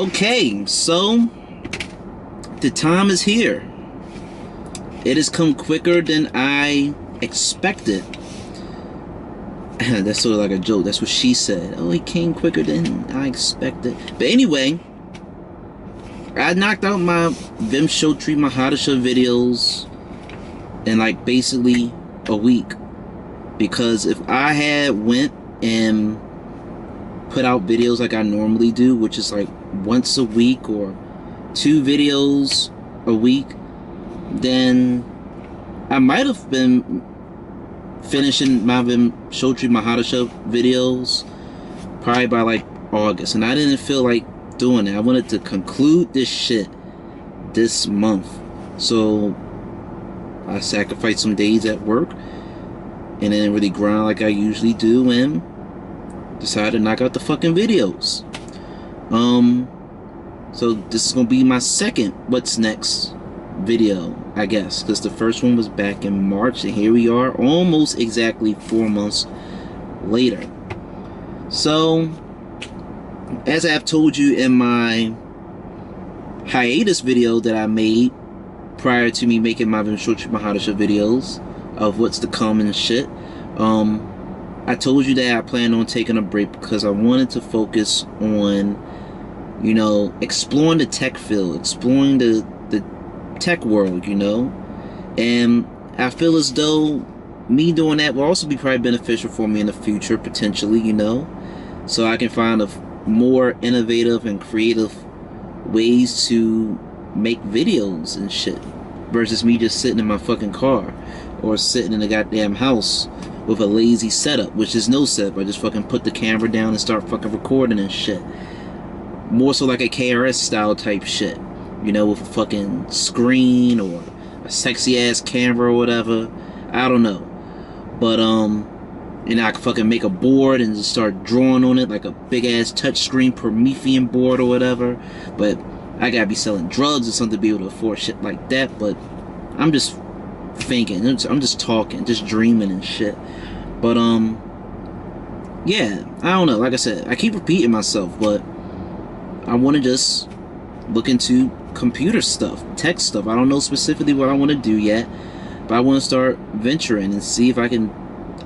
Okay, so the time is here. It has come quicker than I expected. That's sort of like a joke. That's what she said. Oh, it came quicker than I expected. But anyway, I knocked out my Vimshotri Mahadasha videos in like basically a week. Because if I had went and put out videos like I normally do, which is like once a week or 2 videos a week, then I might have been finishing my Vimshotri Mahadasha videos probably by like August, and I didn't feel like doing it. I wanted to conclude this shit this month, so I sacrificed some days at work and then really grind like I usually do and decided to knock out the fucking videos. So this is gonna be my second what's next video, I guess, because the first one was back in March, and here we are almost exactly 4 months later. So as I've told you in my hiatus video that I made prior to me making my Vimshotri Mahadasha videos of what's to come and shit, I told you that I planned on taking a break because I wanted to focus on, you know, exploring the tech field, exploring the tech world, you know. And I feel as though me doing that will also be probably beneficial for me in the future, potentially, you know, so I can find a more innovative and creative ways to make videos and shit versus me just sitting in my fucking car or sitting in a goddamn house with a lazy setup, which is no setup. I just fucking put the camera down and start fucking recording and shit. More so like a KRS style type shit, you know, with a fucking screen or a sexy ass camera or whatever. I don't know. But you know, I can fucking make a board and just start drawing on it like a big ass touchscreen Promethean board or whatever. But I gotta be selling drugs or something to be able to afford shit like that. But I'm just thinking, I'm just talking, just dreaming and shit. But yeah, I don't know. Like I said, I keep repeating myself, but I want to just look into computer stuff, tech stuff. I don't know specifically what I want to do yet, but I want to start venturing and see if I can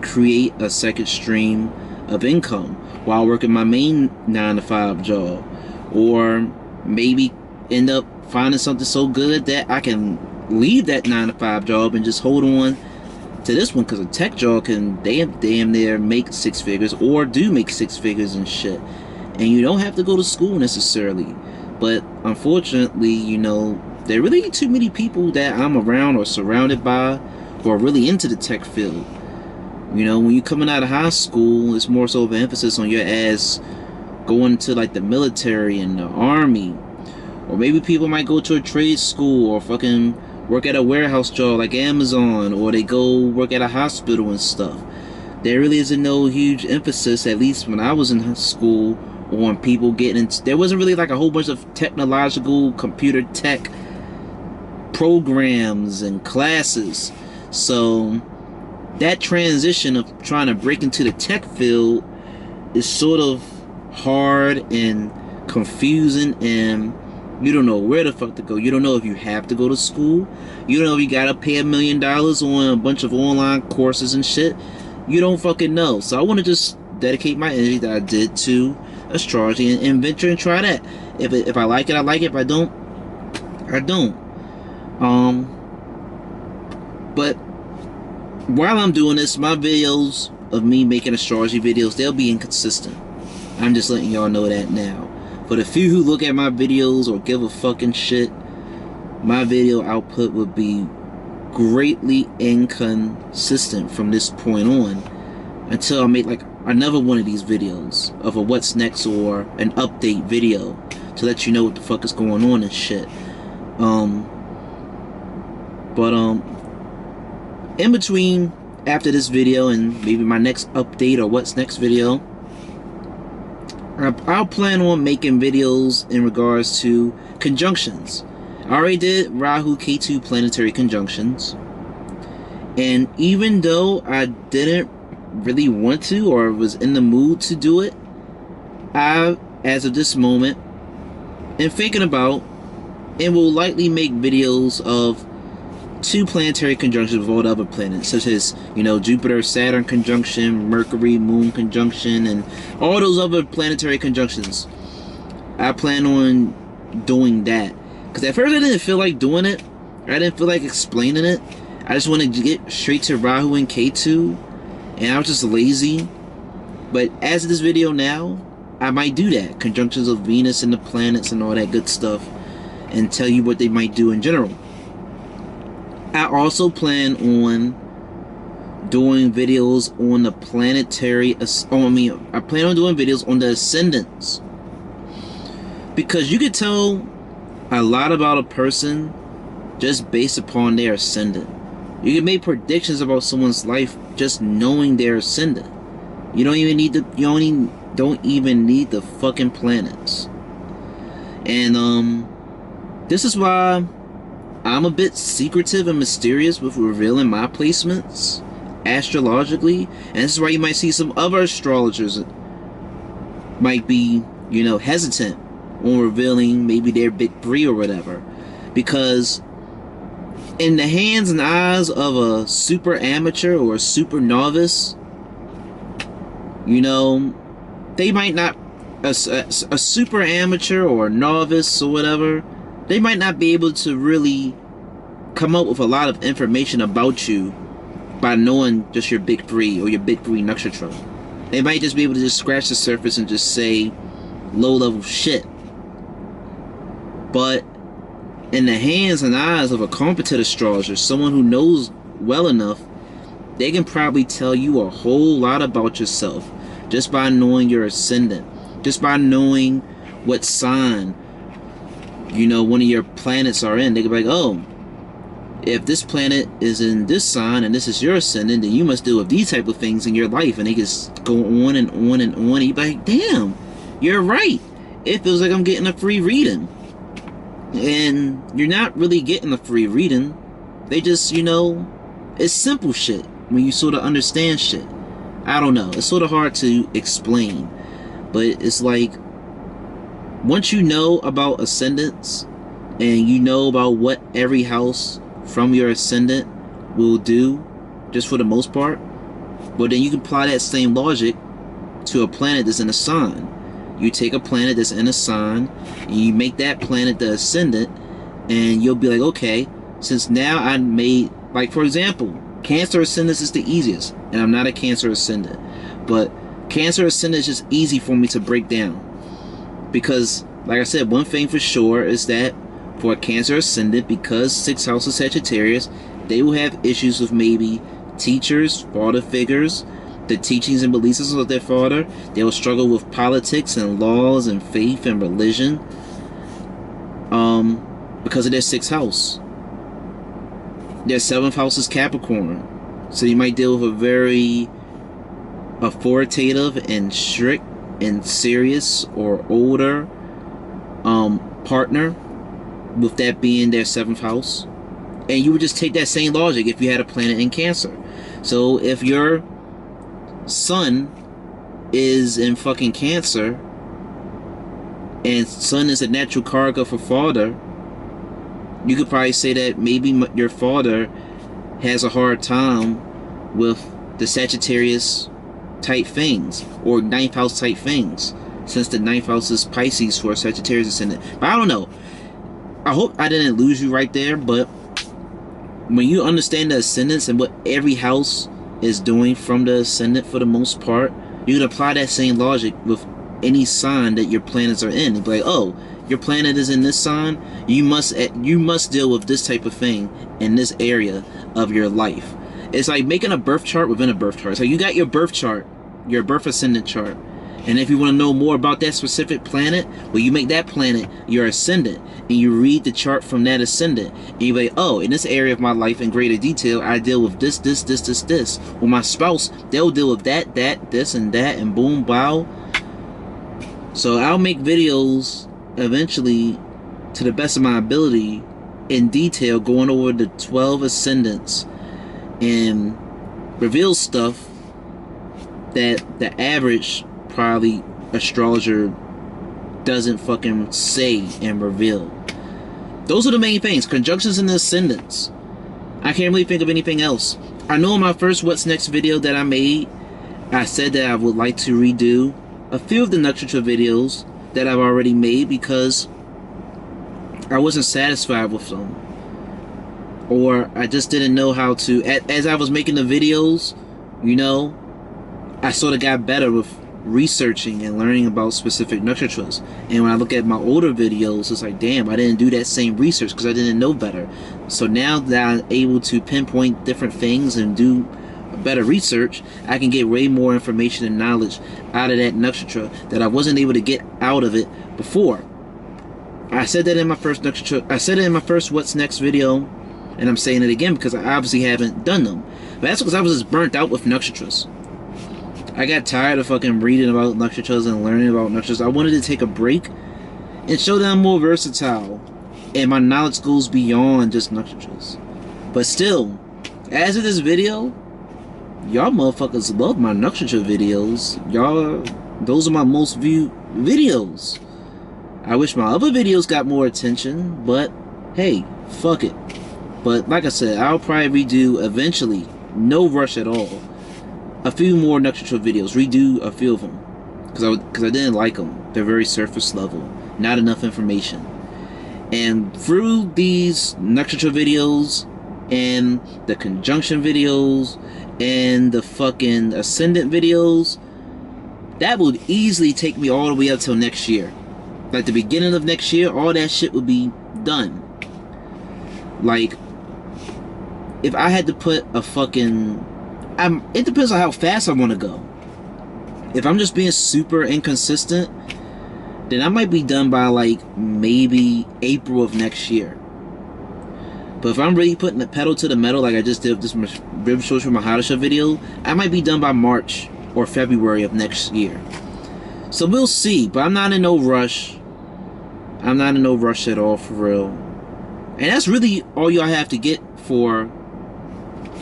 create a second stream of income while working my main 9-to-5 job, or maybe end up finding something so good that I can leave that 9-to-5 job and just hold on to this one, because a tech job can damn near make 6 figures or do make 6 figures and shit. And you don't have to go to school necessarily. But unfortunately, you know, there really ain't too many people that I'm around or surrounded by who are really into the tech field. You know, when you're coming out of high school, it's more so of an emphasis on your ass going to like the military and the army. Or maybe people might go to a trade school or fucking work at a warehouse job like Amazon, or they go work at a hospital and stuff. There really isn't no huge emphasis, at least when I was in school, on people getting into, there wasn't really like a whole bunch of technological computer tech programs and classes. So that transition of trying to break into the tech field is sort of hard and confusing, and you don't know where the fuck to go. You don't know if you have to go to school. You don't know if you gotta pay $1 million on a bunch of online courses and shit. You don't fucking know. So I want to just dedicate my energy that I did to astrology and venture and try that. If I like it, I like it. If I don't, I don't. But while I'm doing this, my videos of me making astrology videos, they'll be inconsistent. I'm just letting y'all know that now. For the few who look at my videos or give a fucking shit, my video output would be greatly inconsistent from this point on, until I make like another one of these videos of a what's next or an update video to let you know what the fuck is going on and shit. In between, after this video and maybe my next update or what's next video, I'll plan on making videos in regards to conjunctions. I already did Rahu Ketu planetary conjunctions, and even though I didn't really want to or was in the mood to do it, I, as of this moment, and thinking about, and will likely make videos of 2 planetary conjunctions with all the other planets, such as, Jupiter Saturn conjunction, Mercury Moon conjunction, and all those other planetary conjunctions. I plan on doing that, because at first I didn't feel like doing it. I didn't feel like explaining it. I just wanted to get straight to Rahu and Ketu, and I was just lazy. But as of this video now, I might do that. Conjunctions of Venus and the planets and all that good stuff, and tell you what they might do in general. I also plan on doing videos on the planetary, I plan on doing videos on the ascendants. Because you could tell a lot about a person just based upon their ascendant. You can make predictions about someone's life just knowing their ascendant. You don't even need the fucking planets. And this is why I'm a bit secretive and mysterious with revealing my placements astrologically, and this is why you might see some other astrologers might be, hesitant on revealing maybe their big 3 or whatever, because in the hands and eyes of a super amateur or a super novice, they might not, a super amateur or a novice or whatever, they might not be able to really come up with a lot of information about you by knowing just your big 3 or your big 3 nakshatra. They might just be able to just scratch the surface and just say low-level shit. But in the hands and eyes of a competent astrologer, someone who knows well enough, they can probably tell you a whole lot about yourself just by knowing your ascendant, just by knowing what sign, one of your planets are in. They can be like, oh, if this planet is in this sign and this is your ascendant, then you must deal with these type of things in your life. And they just go on and on and on. And you're like, damn, you're right. It feels like I'm getting a free reading. And you're not really getting a free reading. They just, it's simple shit when you sort of understand shit. I don't know. It's sort of hard to explain. But it's like, once you know about ascendants and you know about what every house from your ascendant will do, just for the most part, but then you can apply that same logic to a planet that's in a sign. You take a planet that's in a sign and you make that planet the ascendant, and you'll be like, okay, since now I made, like, for example, Cancer ascendant is the easiest, and I'm not a Cancer ascendant, but Cancer ascendant is just easy for me to break down, because like I said, one thing for sure is that for a Cancer ascendant, because 6th house is Sagittarius, they will have issues with maybe teachers, father figures, the teachings and beliefs of their father. They will struggle with politics and laws and faith and religion, because of their 6th house. Their 7th house is Capricorn, so you might deal with a very authoritative and strict and serious or older partner, with that being their 7th house. And you would just take that same logic if you had a planet in Cancer. So if your sun is in fucking Cancer, and sun is a natural karaka for father, you could probably say that maybe your father has a hard time with the Sagittarius type things, or 9th house type things, since the 9th house is Pisces for Sagittarius ascendant. But I don't know. I hope I didn't lose you right there, but when you understand the ascendants and what every house is doing from the ascendant for the most part, you can apply that same logic with any sign that your planets are in. You'd be like, oh, your planet is in this sign, you must deal with this type of thing in this area of your life. It's like making a birth chart within a birth chart. So you got your birth chart, your birth ascendant chart, and if you want to know more about that specific planet, well, you make that planet your ascendant, and you read the chart from that ascendant, and you're like, oh, in this area of my life in greater detail, I deal with this. With my spouse, they'll deal with that, this, and that, and boom, bow. So I'll make videos eventually, to the best of my ability, in detail, going over the 12 ascendants and reveal stuff that the average probably astrologer doesn't fucking say and reveal. Those are the main things. Conjunctions and ascendants. I can't really think of anything else. I know in my first What's Next video that I made, I said that I would like to redo a few of the Nakshatra videos that I've already made because I wasn't satisfied with them. Or I just didn't know how to, as I was making the videos, you know, I sort of got better with researching and learning about specific nakshatras. And when I look at my older videos, it's like, damn, I didn't do that same research because I didn't know better. So now that I'm able to pinpoint different things and do better research, I can get way more information and knowledge out of that nakshatra that I wasn't able to get out of it before. I said that in my first nakshatra, I said it in my first What's Next video, and I'm saying it again because I obviously haven't done them. But that's because I was just burnt out with nakshatras. I got tired of fucking reading about nakshatras and learning about nakshatras. I wanted to take a break and show that I'm more versatile and my knowledge goes beyond just nakshatras. But still, as of this video, y'all motherfuckers love my nakshatra videos. Y'all, those are my most viewed videos. I wish my other videos got more attention, but hey, fuck it. But like I said, I'll probably redo eventually, no rush at all, a few more nakshatra videos, redo a few of them, because I didn't like them. They're very surface level, not enough information. And through these nakshatra videos and the conjunction videos and the fucking ascendant videos, that would easily take me all the way up till next year. Like the beginning of next year, all that shit would be done. Like, if I had to put a fucking, it depends on how fast I want to go. If I'm just being super inconsistent, then I might be done by like maybe April of next year. But if I'm really putting the pedal to the metal, like I just did this Riv Social Mahadasha video, I might be done by March or February of next year. So we'll see, but I'm not in no rush. I'm not in no rush at all, for real. And that's really all y'all have to get for,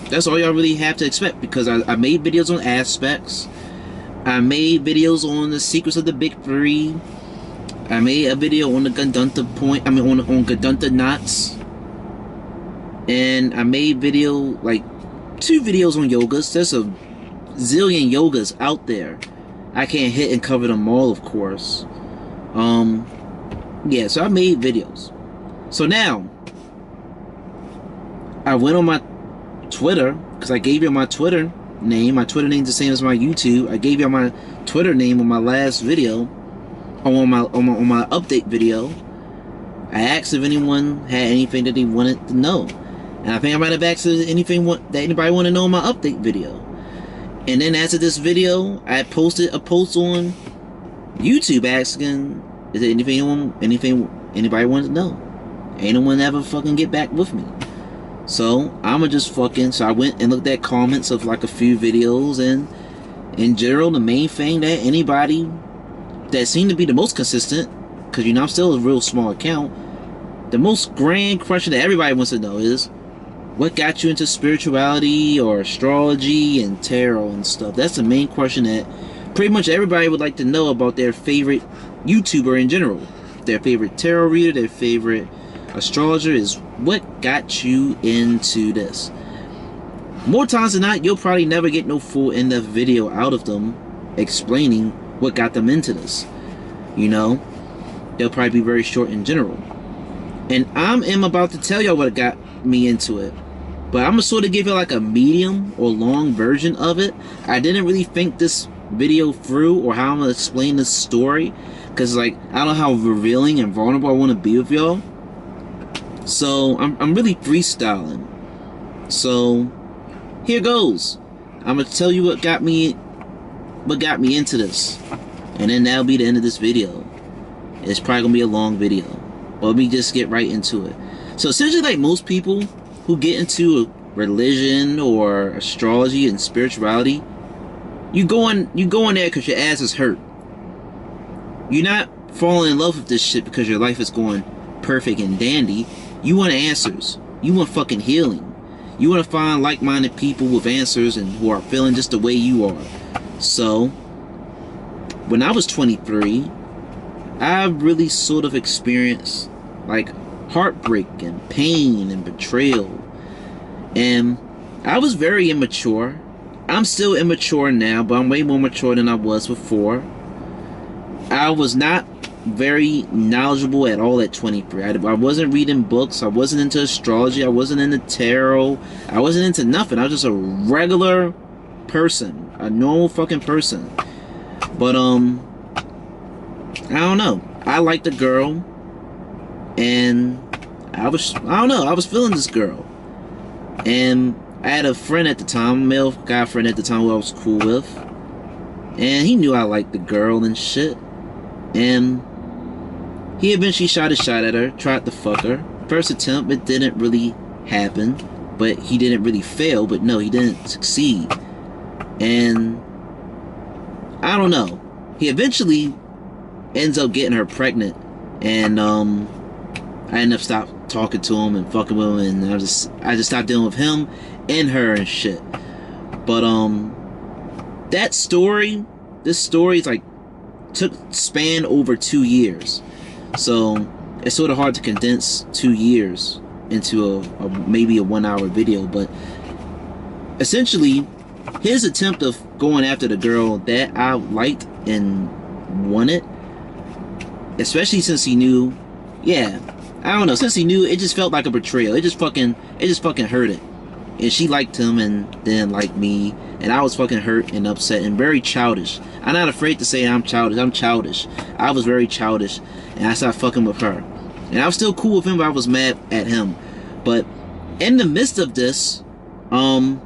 that's all y'all really have to expect, because I made videos on aspects. I made videos on the secrets of the big three. I made a video on the Gadunta point, on Gadunta knots. And I made video, like 2 videos on yogas. There's a zillion yogas out there. I can't hit and cover them all, of course. Yeah, so I made videos. So now, I went on my Twitter, because I gave you my Twitter name. My Twitter name's the same as my YouTube. I gave you my Twitter name on my last video, on my update video. I asked if anyone had anything that they wanted to know, and I think I might have asked if anything that anybody want to know in my update video. And then after this video, I posted a post on YouTube asking, is there anything anybody wanted to know? Ain't no one ever fucking get back with me. So I'ma just fucking, so I went and looked at comments of like a few videos, and in general, the main thing that anybody that seemed to be the most consistent, because you know I'm still a real small account, the most grand question that everybody wants to know is, what got you into spirituality or astrology and tarot and stuff? That's the main question that pretty much everybody would like to know about their favorite YouTuber in general. Their favorite tarot reader, their favorite astrologer, is what got you into this? More times than not, you'll probably never get no full in-depth video out of them explaining what got them into this. You know, they'll probably be very short in general. And I'm about to tell y'all what got me into it, but I'm gonna sort of give you like a medium or long version of it. I didn't really think this video through, or how I'm gonna explain this story, because like I don't know how revealing and vulnerable I want to be with y'all. So I'm really freestyling. So here goes. I'm gonna tell you what got me into this, and then that'll be the end of this video. It's probably gonna be a long video, but let me just get right into it. So essentially, like most people who get into religion or astrology and spirituality, you go in there because your ass is hurt. You're not falling in love with this shit because your life is going perfect and dandy. You want answers. You want fucking healing. You want to find like-minded people with answers and who are feeling just the way you are. So when I was 23, I really sort of experienced like heartbreak and pain and betrayal. And I was very immature. I'm still immature now, but I'm way more mature than I was before. I was not very knowledgeable at all at 23. I wasn't reading books. I wasn't into astrology. I wasn't into tarot. I wasn't into nothing. I was just a regular person. A normal fucking person. But, I don't know. I liked the girl. And I don't know. I was feeling this girl. And I had a friend at the time, a male guy friend at the time who I was cool with. And he knew I liked the girl and shit. And he eventually shot a shot at her, tried to fuck her. First attempt, it didn't really happen. But he didn't really fail, but no, he didn't succeed. And I don't know. He eventually ends up getting her pregnant. And I ended up stopped talking to him and fucking with him, and I just stopped dealing with him and her and shit. But this story is like spanned over 2 years, so it's sort of hard to condense 2 years into a maybe a 1 hour video. But essentially, his attempt of going after the girl that I liked and wanted, especially since he knew, yeah, I don't know, since he knew, it just felt like a betrayal. It just fucking hurt it. And she liked him and didn't like me, and I was fucking hurt and upset and very childish. I'm not afraid to say I'm childish. I'm childish. I was very childish, and I started fucking with her. And I was still cool with him, but I was mad at him. But in the midst of this, I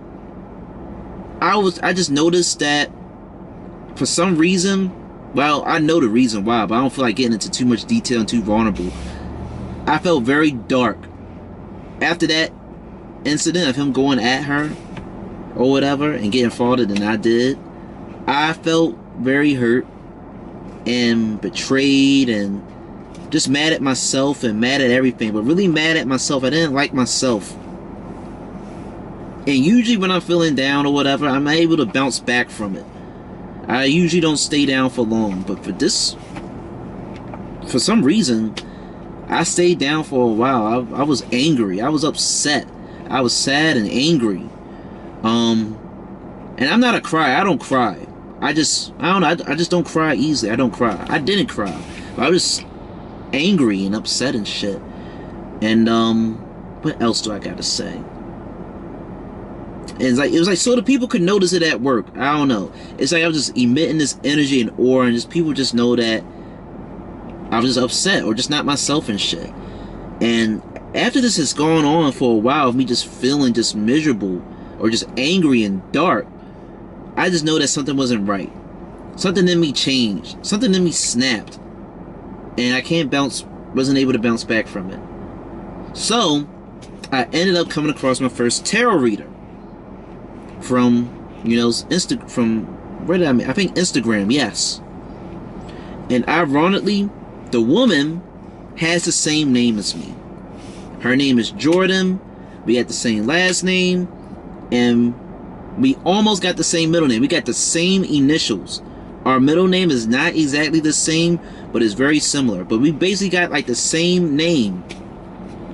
just noticed that for some reason, well, I know the reason why, but I don't feel like getting into too much detail and too vulnerable. I felt very dark after that incident of him going at her or whatever and getting farther than I did. I felt very hurt and betrayed and just mad at myself and mad at everything, but really mad at myself. I didn't like myself. And usually when I'm feeling down or whatever, I'm able to bounce back from it. I usually don't stay down for long, but for this, for some reason, I stayed down for a while. I was angry. I was upset. I was sad and angry. And I'm not a crier. I don't cry. I don't know. I just don't cry easily. I don't cry. I didn't cry. But I was angry and upset and shit. And, what else do I gotta say? And it was like so the people could notice it at work. I don't know. It's like I was just emitting this energy and aura, and just people just know that I was just upset or just not myself and shit. And after this has gone on for a while of me just feeling just miserable or just angry and dark, I just know that something wasn't right. Something in me changed. Something in me snapped. And wasn't able to bounce back from it. So I ended up coming across my first tarot reader from, where did I mean? I think Instagram, yes. And ironically, the woman has the same name as me. Her name is Jordan. We had the same last name, and we almost got the same middle name. We got the same initials. Our middle name is not exactly the same, but it's very similar. But we basically got like the same name.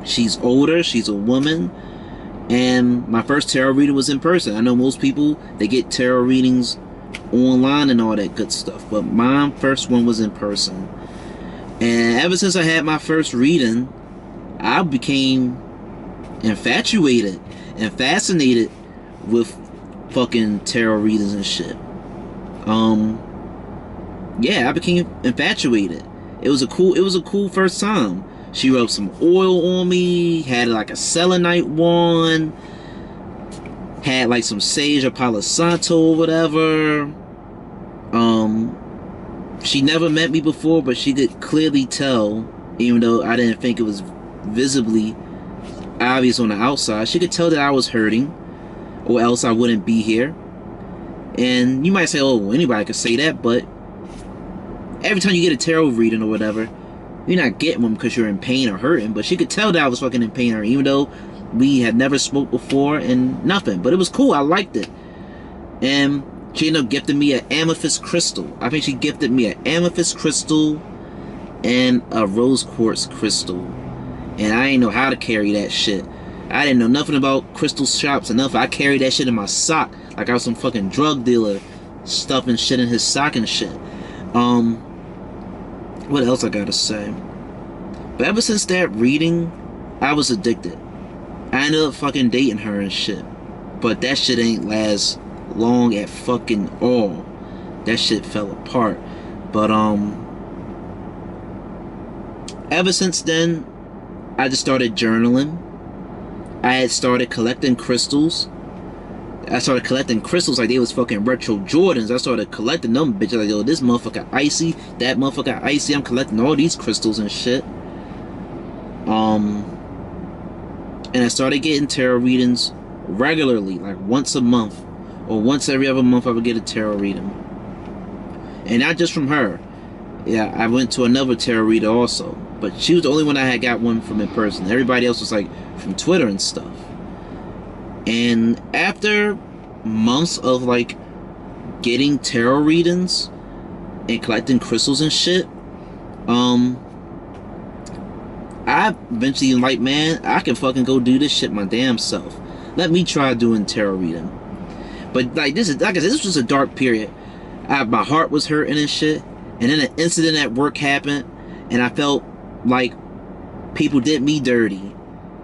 She's older. She's a woman. And my first tarot reading was in person. I know most people, they get tarot readings online and all that good stuff, but my first one was in person. And ever since I had my first reading, I became infatuated and fascinated with fucking tarot readings and shit. Yeah, I became infatuated. It was a cool first time. She rubbed some oil on me, had like a selenite wand, had like some sage or palo santo or whatever. She never met me before, but she could clearly tell, even though I didn't think it was visibly obvious on the outside, she could tell that I was hurting, or else I wouldn't be here. And you might say, oh, well, anybody could say that, but every time you get a tarot reading or whatever, you're not getting one because you're in pain or hurting. But she could tell that I was fucking in pain or hurting, even though we had never spoke before and nothing. But it was cool. I liked it. And she ended up gifting me an amethyst crystal. I think she gifted me an amethyst crystal and a rose quartz crystal. And I didn't know how to carry that shit. I didn't know nothing about crystal shops enough. I carried that shit in my sock like I was some fucking drug dealer stuffing shit in his sock and shit. What else I gotta say? But ever since that reading, I was addicted. I ended up fucking dating her and shit. But that shit ain't last long at fucking all. That shit fell apart. But ever since then, I just started journaling. I had started collecting crystals. I started collecting crystals like they was fucking retro Jordans. I started collecting them bitches like, yo, this motherfucker icy, that motherfucker icy. I'm collecting all these crystals and shit. And I started getting tarot readings regularly, like once a month or once every other month. I would get a tarot reading, and not just from her. Yeah, I went to another tarot reader also, but she was the only one I had got one from in person. Everybody else was like from Twitter and stuff. And after months of like getting tarot readings and collecting crystals and shit, I eventually like, man, I can fucking go do this shit my damn self. Let me try doing tarot reading. But like this is, like I said, this was a dark period. My heart was hurting and shit. And then an incident at work happened, and I felt like people did me dirty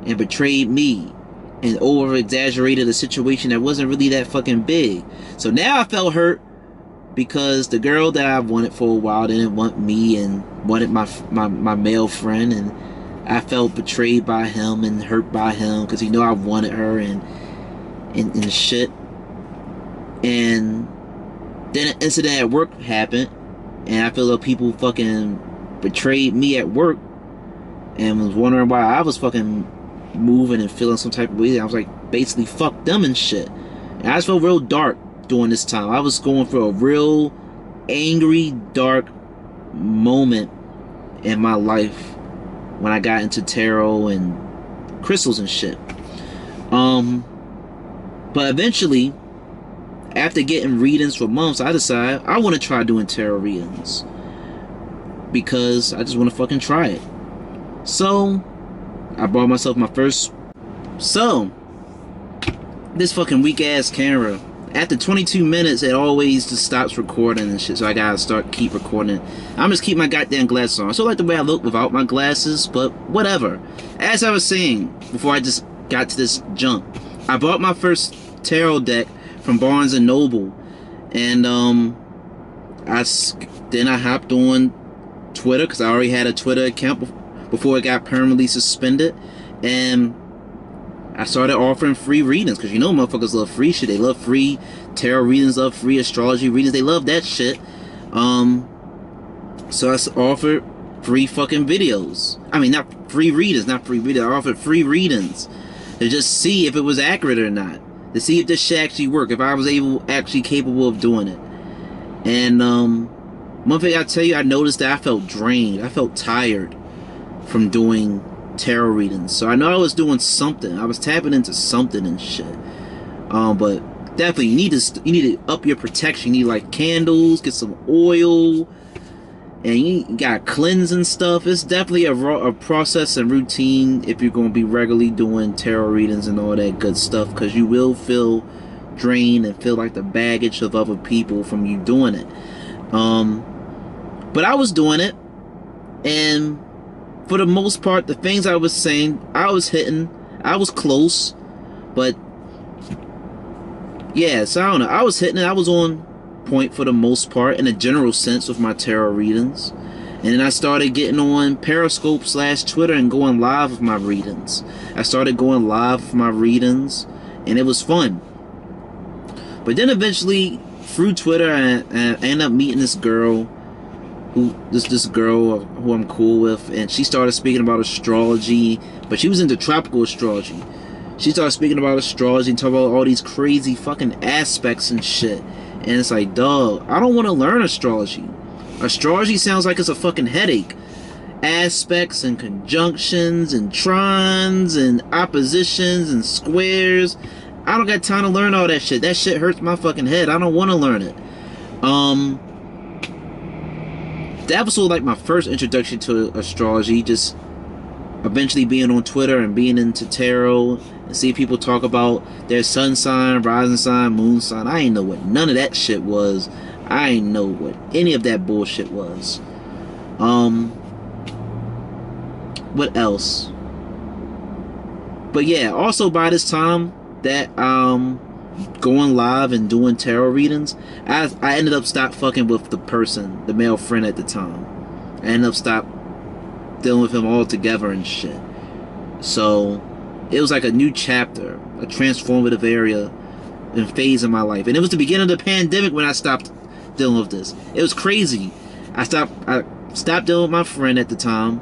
and betrayed me and over exaggerated a situation that wasn't really that fucking big. So now I felt hurt because the girl that I wanted for a while didn't want me and wanted my male friend, and I felt betrayed by him and hurt by him because he knew I wanted her and shit. And then an incident at work happened, and I feel like people fucking betrayed me at work and was wondering why I was fucking moving and feeling some type of way. I was like, basically fuck them and shit. And I just felt real dark during this time. I was going for a real angry, dark moment in my life when I got into tarot and crystals and shit. But eventually, after getting readings for months, I decided I want to try doing tarot readings because I just want to fucking try it. So I bought myself my first. So this fucking weak ass camera, after 22 minutes, it always just stops recording and shit. So I gotta keep recording. I'm just keep my goddamn glasses on. I still like the way I look without my glasses, but whatever. As I was saying before I just got to this jump, I bought my first tarot deck from Barnes and Noble, and then I hopped on Twitter because I already had a Twitter account before it got permanently suspended, and I started offering free readings because you know motherfuckers love free shit. They love free tarot readings, love free astrology readings. They love that shit. So I offered free fucking videos. I mean, not free readers, not free videos. I offered free readings to just see if it was accurate or not, to see if this shit actually worked, if I was actually capable of doing it. And one thing I tell you, I noticed that I felt drained. I felt tired from doing tarot readings. So I know I was doing something. I was tapping into something and shit. But definitely you need to up your protection. You need like candles, get some oil, and you got cleanse and stuff. It's definitely a process and routine if you're going to be regularly doing tarot readings and all that good stuff, because you will feel drained and feel like the baggage of other people from you doing it. But I was doing it, and for the most part, the things I was saying, I was hitting. I was close, but yeah, so I don't know. I was hitting it. I was on point for the most part in a general sense with my tarot readings. And then I started getting on Periscope / Twitter and going live with my readings. I started going live with my readings, and it was fun. But then eventually, through Twitter, I ended up meeting this girl this girl who I'm cool with, and she started speaking about astrology, but she was into tropical astrology. She started speaking about astrology and talking about all these crazy fucking aspects and shit. And it's like, dog, I don't want to learn astrology. Astrology sounds like it's a fucking headache. Aspects and conjunctions and trines and oppositions and squares. I don't got time to learn all that shit. That shit hurts my fucking head. I don't want to learn it. that was sort of like my first introduction to astrology. Just eventually being on Twitter and being into tarot and see people talk about their sun sign, rising sign, moon sign. I ain't know what none of that shit was. I ain't know what any of that bullshit was. What else? But yeah, also by this time that going live and doing tarot readings, I ended up stop fucking with the person, the male friend at the time. I ended up stop dealing with him altogether and shit. So it was like a new chapter, a transformative area and phase in my life. And it was the beginning of the pandemic when I stopped dealing with this. It was crazy. I stopped dealing with my friend at the time.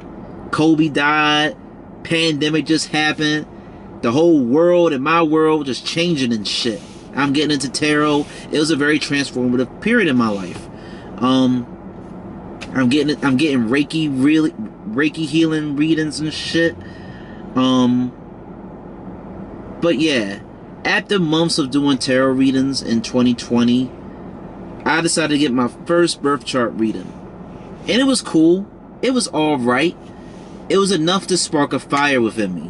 Kobe died. Pandemic just happened. The whole world and my world just changing and shit. I'm getting into tarot. It was a very transformative period in my life. I'm getting Reiki healing readings and shit. But yeah, after months of doing tarot readings in 2020, I decided to get my first birth chart reading. And it was cool. It was alright. It was enough to spark a fire within me.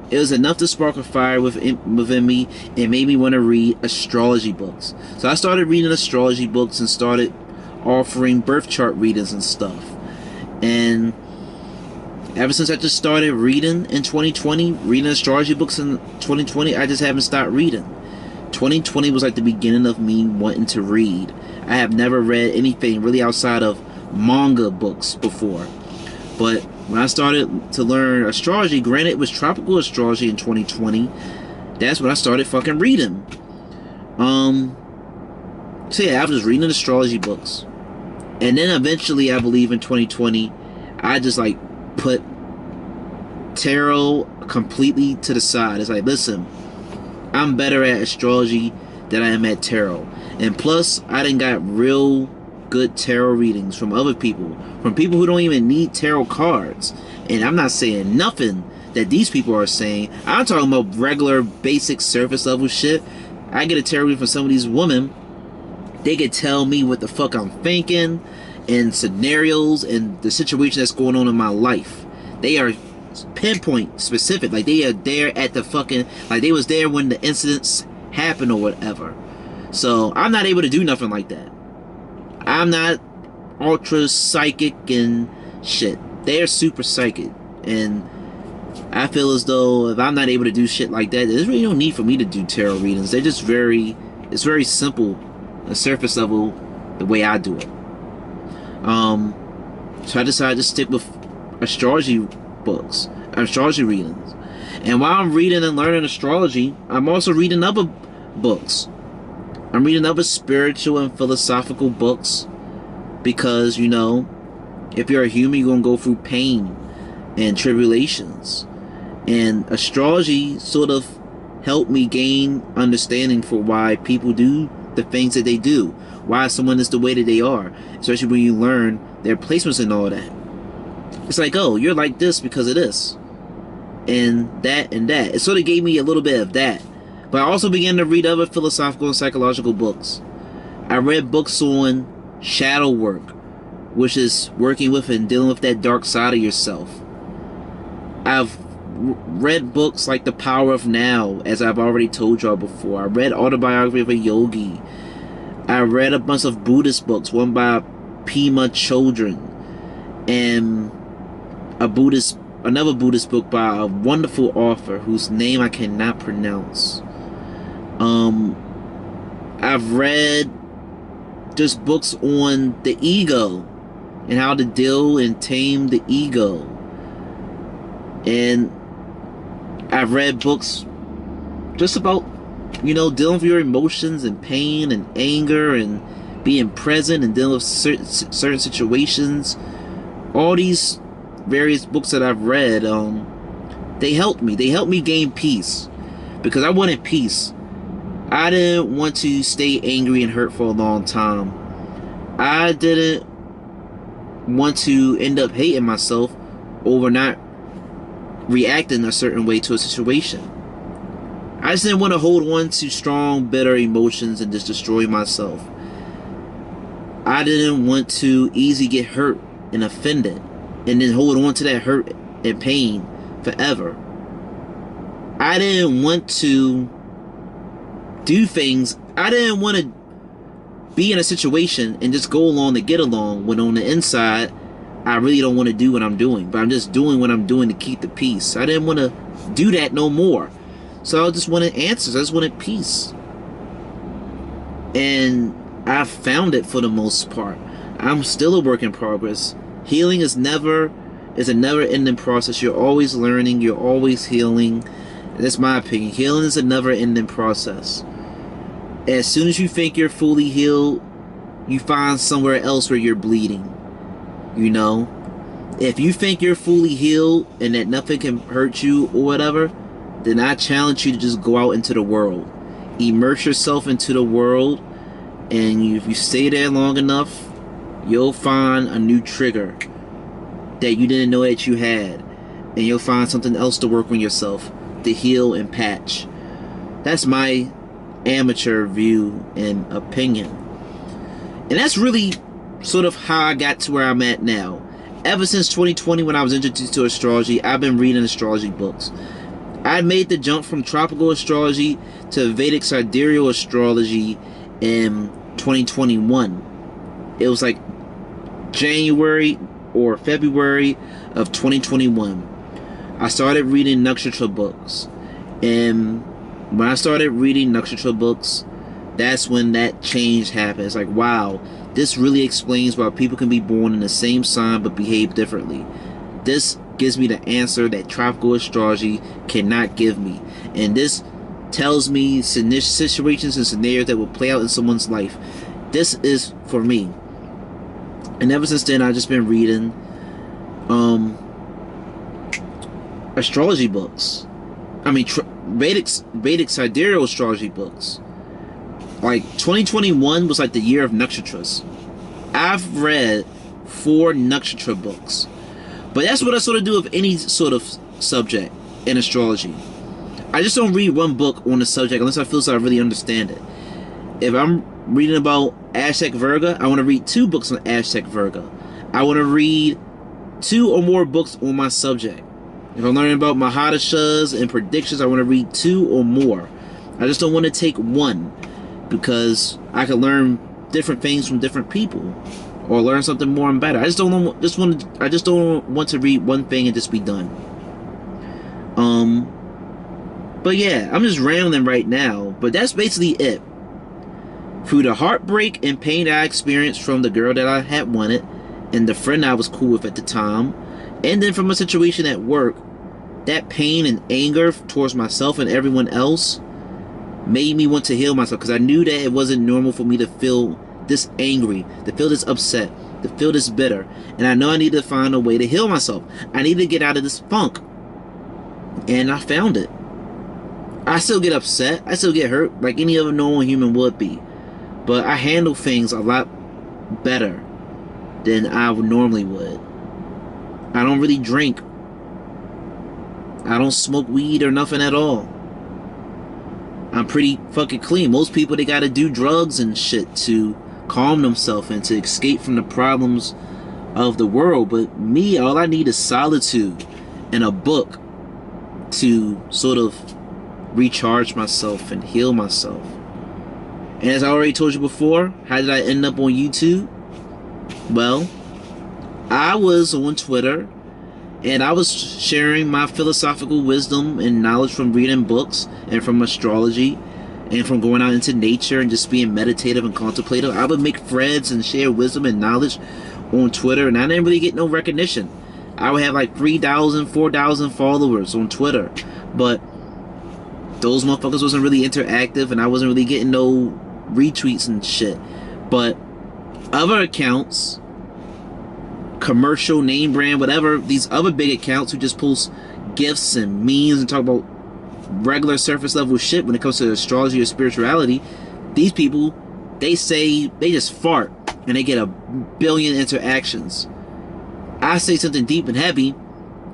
It was enough to spark a fire within me and made me want to read astrology books. So I started reading astrology books and started offering birth chart readings and stuff. And ever since I just started reading in 2020, reading astrology books in 2020, I just haven't stopped reading. 2020 was like the beginning of me wanting to read. I have never read anything really outside of manga books before. But when I started to learn astrology, granted it was tropical astrology in 2020, that's when I started fucking reading. So yeah, I was just reading astrology books. And then eventually, I believe in 2020, I just like put tarot completely to the side. It's like, listen, I'm better at astrology than I am at tarot. And plus, I done got real good tarot readings from other people. From people who don't even need tarot cards. And I'm not saying nothing that these people are saying. I'm talking about regular, basic, surface level shit. I get a tarot reading from some of these women. They could tell me what the fuck I'm thinking and scenarios and the situation that's going on in my life. They are pinpoint specific. Like they are there at the fucking, like they was there when the incidents happened or whatever. So I'm not able to do nothing like that. I'm not ultra psychic and shit. They're super psychic. And I feel as though if I'm not able to do shit like that, there's really no need for me to do tarot readings. They're just it's very simple, a surface level, the way I do it. So I decided to stick with astrology books, astrology readings. And while I'm reading and learning astrology, I'm also reading other books. I'm reading other spiritual and philosophical books because, you know, if you're a human, you're going to go through pain and tribulations. And astrology sort of helped me gain understanding for why people do the things that they do, why someone is the way that they are, especially when you learn their placements and all that. It's like, oh, you're like this because of this and that and that. It sort of gave me a little bit of that. But I also began to read other philosophical and psychological books. I read books on shadow work, which is working with and dealing with that dark side of yourself. I've read books like The Power of Now, as I've already told y'all before. I read Autobiography of a Yogi. I read a bunch of Buddhist books, one by Pema Chodron, and another Buddhist book by a wonderful author whose name I cannot pronounce. I've read just books on the ego and how to deal and tame the ego. And I've read books just about, you know, dealing with your emotions and pain and anger and being present and dealing with certain situations. All these various books that I've read, they helped me. They helped me gain peace because I wanted peace. I didn't want to stay angry and hurt for a long time. I didn't want to end up hating myself over not reacting a certain way to a situation. I just didn't want to hold on to strong, bitter emotions and just destroy myself. I I didn't want to easily get hurt and offended and then hold on to that hurt and pain forever. I didn't want to do things. I didn't want to be in a situation and just go along to get along when on the inside I really don't want to do what I'm doing, but I'm just doing what I'm doing to keep the peace. I didn't want to do that no more. So I just wanted answers. I just wanted peace. And I found it for the most part. I'm still a work in progress. Healing is a never-ending process. You're always learning. You're always healing. That's my opinion. Healing is a never-ending process. As soon as you think you're fully healed, you find somewhere else where you're bleeding. You know? If you think you're fully healed and that nothing can hurt you or whatever, then I challenge you to just go out into the world. Immerse yourself into the world, and if you stay there long enough, you'll find a new trigger that you didn't know that you had, and you'll find something else to work on yourself, to heal and patch. That's my amateur view and opinion. And that's really sort of how I got to where I'm at now. Ever since 2020, when I was introduced to astrology, I've been reading astrology books. I made the jump from tropical astrology to Vedic sidereal astrology in 2021. It was like January or February of 2021. I started reading nakshatra books. And when I started reading nakshatra books, that's when that change happened. It's like, wow, this really explains why people can be born in the same sign but behave differently. This gives me the answer that tropical astrology cannot give me. And this tells me situations and scenarios that will play out in someone's life. This is for me. And ever since then, I've just been reading astrology books. I mean, Vedic sidereal astrology books. Like 2021 was like the year of nakshatras. I've read 4 nakshatra books. But that's what I sort of do with any sort of subject in astrology. I just don't read one book on the subject unless I feel so I really understand it. If I'm reading about Aztec Virga, I want to read 2 books on Aztec Virga. I want to read 2 or more books on my subject. If I'm learning about Mahadashas and predictions, I want to read 2 or more. I just don't want to take one, because I can learn different things from different people, or learn something more and better. I just don't want to read one thing and just be done. But yeah, I'm just rambling right now. But that's basically it. Through the heartbreak and pain I experienced from the girl that I had wanted, and the friend I was cool with at the time, and then from a situation at work, that pain and anger towards myself and everyone else made me want to heal myself, because I knew that it wasn't normal for me to feel this angry, to feel this upset, to feel this bitter. And I know I need to find a way to heal myself. I need to get out of this funk. And I found it. I still get upset. I still get hurt like any other normal human would be. But I handle things a lot better than I normally would. I don't really drink. I don't smoke weed or nothing at all. I'm pretty fucking clean. Most people, they gotta do drugs and shit to calm themselves and to escape from the problems of the world. But me, all I need is solitude and a book to sort of recharge myself and heal myself. And as I already told you before, how did I end up on YouTube? Well, I was on Twitter, and I was sharing my philosophical wisdom and knowledge from reading books and from astrology and from going out into nature and just being meditative and contemplative. I would make threads and share wisdom and knowledge on Twitter, and I didn't really get no recognition. I would have like 3,000, 4,000 followers on Twitter, but those motherfuckers wasn't really interactive, and I wasn't really getting no retweets and shit. But other accounts, commercial, name brand, whatever, these other big accounts who just post gifts and memes and talk about regular surface level shit when it comes to astrology or spirituality, these people, they say, they just fart and they get a billion interactions. I say something deep and heavy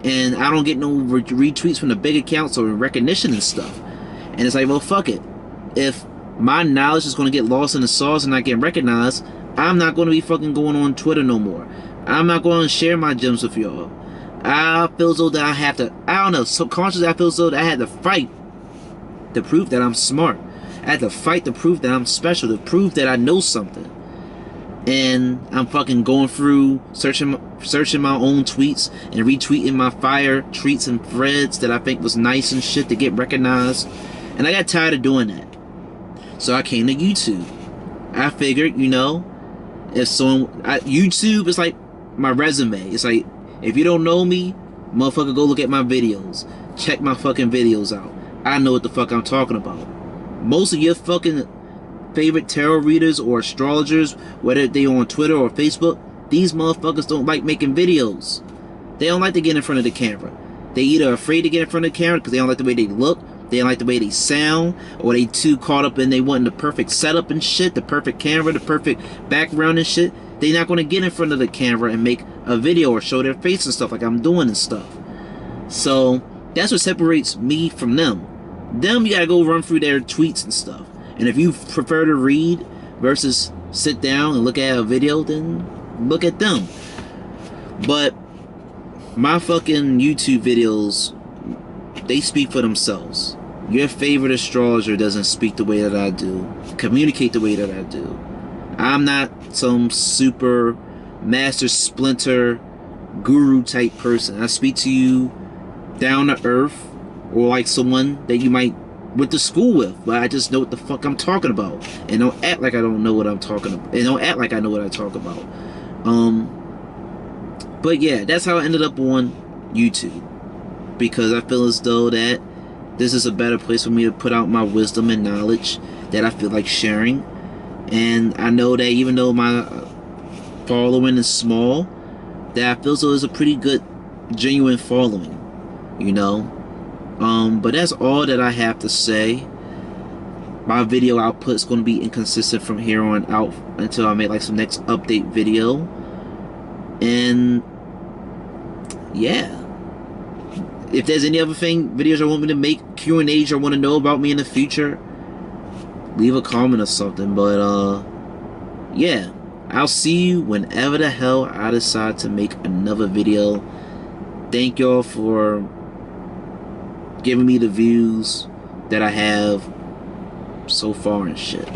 and I don't get no retweets from the big accounts or recognition and stuff. And it's like, well, fuck it. If my knowledge is going to get lost in the sauce and not get recognized, I'm not going to be fucking going on Twitter no more. I'm not going to share my gems with y'all. I feel as though that I have to, I don't know, subconsciously I feel as though that I had to fight to prove that I'm smart. I had to fight to prove that I'm special, to prove that I know something. And I'm fucking going through, searching my own tweets and retweeting my fire tweets and threads that I think was nice and shit to get recognized. And I got tired of doing that. So I came to YouTube. I figured, you know, if someone, YouTube is like my resume. It's like, if you don't know me, motherfucker, go look at my videos. Check my fucking videos out. I know what the fuck I'm talking about. Most of your fucking favorite tarot readers or astrologers, whether they on Twitter or Facebook, these motherfuckers don't like making videos. They don't like to get in front of the camera. They either afraid to get in front of the camera because they don't like the way they look, they don't like the way they sound, or they too caught up in they wanting the perfect setup and shit, the perfect camera, the perfect background and shit. They're not going to get in front of the camera and make a video or show their face and stuff like I'm doing and stuff. So that's what separates me from them. Them, you gotta go run through their tweets and stuff. And if you prefer to read versus sit down and look at a video, then look at them. But my fucking YouTube videos, they speak for themselves. Your favorite astrologer doesn't speak the way that I do, communicate the way that I do. I'm not some super master splinter guru type person. I speak to you down to earth, or like someone that you might went to school with, but I just know what the fuck I'm talking about, and don't act like I don't know what I'm talking about, and don't act like I know what I talk about. But yeah, that's how I ended up on YouTube, because I feel as though that this is a better place for me to put out my wisdom and knowledge that I feel like sharing. And I know that even though my following is small, that I feel as though it's a pretty good, genuine following, you know. But that's all that I have to say. My video output is going to be inconsistent from here on out until I make like some next update video. And yeah, if there's any other videos I want me to make, Q&As I want to know about me in the future, leave a comment or something. But yeah, I'll see you whenever the hell I decide to make another video. Thank y'all for giving me the views that I have so far and shit.